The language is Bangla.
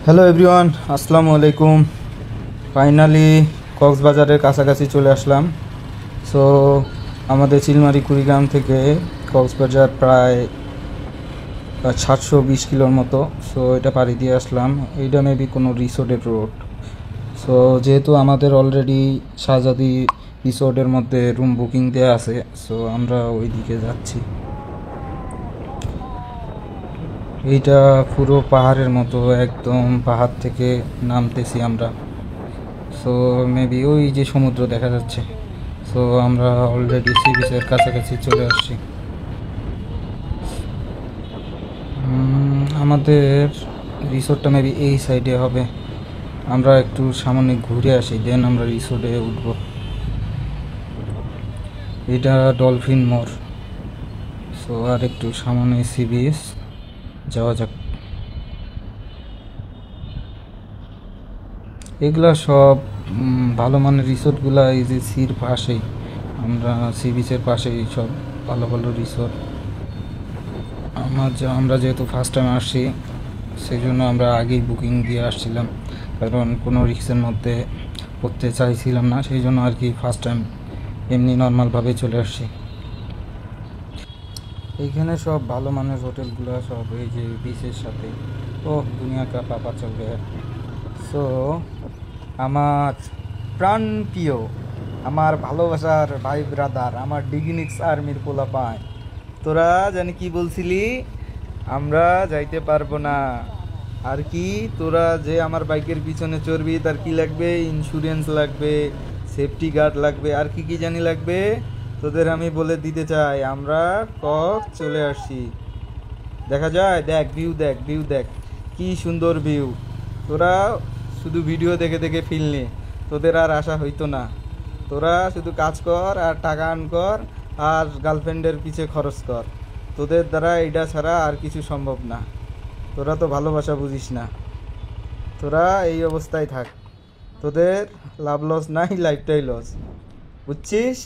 হ্যালো এভরিওয়ান, আসসালামু আলাইকুম। ফাইনালি কক্সবাজারের কাছাকাছি চলে আসলাম। সো আমাদের চিলমারি কুড়িগ্রাম থেকে কক্সবাজার প্রায় 720 কিলোর মতো। সো এটা পাড়ি দিয়ে আসলাম। এইটা মেবি কোনো রিসোর্টের রোড। সো যেহেতু আমাদের অলরেডি শাহজাদি রিসোর্টের মধ্যে রুম বুকিং দেওয়া আছে, সো আমরা ওই দিকে যাচ্ছি। এইটা পুরো পাহাড়ের মতো, একদম পাহাড় থেকে নামতেছি আমরা। সো মেবি ওই যে সমুদ্র দেখা যাচ্ছে। সো আমরা অলরেডি সি বিচের কাছাকাছি চলে আসছি। আমাদের রিসোর্টটা মেবি এই সাইডে হবে। আমরা একটু সামনে ঘুরে আসি, দেন আমরা রিসোর্টে উঠব। এটা ডলফিন মোড়। সো আর একটু সামনে সি বিচ যাওয়া যাক। এগুলা সব ভালো মানের রিসোর্টগুলা এই যে সির পাশেই, আমরা সি বিচের পাশেই সব ভালো ভালো রিসোর্ট। আমরা যেহেতু ফার্স্ট টাইম আসছি, সেই জন্য আমরা আগেই বুকিং দিয়ে আসছিলাম, কারণ কোনো রিস্কের মধ্যে পড়তে চাইছিলাম না। সেই জন্য আর কি ফার্স্ট টাইম এমনি নর্মালভাবে চলে আসছি। এইখানে সব ভালো মানের হোটেলগুলো সব এই যে বিচের সাথে। ও দুনিয়া কা পাপা চল গে। সো আমার প্রাণ প্রিয়, আমার ভালোবাসার ভাই ব্রাদার, আমার ডিগনিক্স আর্মির পোলাপান, তোরা জানি কি বলছিলি আমরা যাইতে পারবো না। আর কি তোরা যে আমার বাইকের পিছনে চড়বি, তার কি লাগবে? ইন্স্যুরেন্স লাগবে, সেফটি গার্ড লাগবে, আর কি কি জানি লাগবে। তোদের আমি বলে দিতে চাই, আমরা চলে আসছি। দেখা যায়, দেখ ভিউ, দেখ ভিউ, দেখ কি সুন্দর ভিউ। তোরা শুধু ভিডিও দেখে দেখে ফিল নে, তোদের আর আশা হইতো না। তোরা শুধু কাজ কর আর টাকা আর্ন কর আর গার্লফ্রেন্ডের পিছে খরচ কর। তোদের দ্বারা এইটা ছাড়া আর কিছু সম্ভব না। তোরা তো ভালোবাসা বুঝিস না। তোরা এই অবস্থায় থাক, তোদের লাভ লস নাই, লাইফটাই লস, বুঝছিস?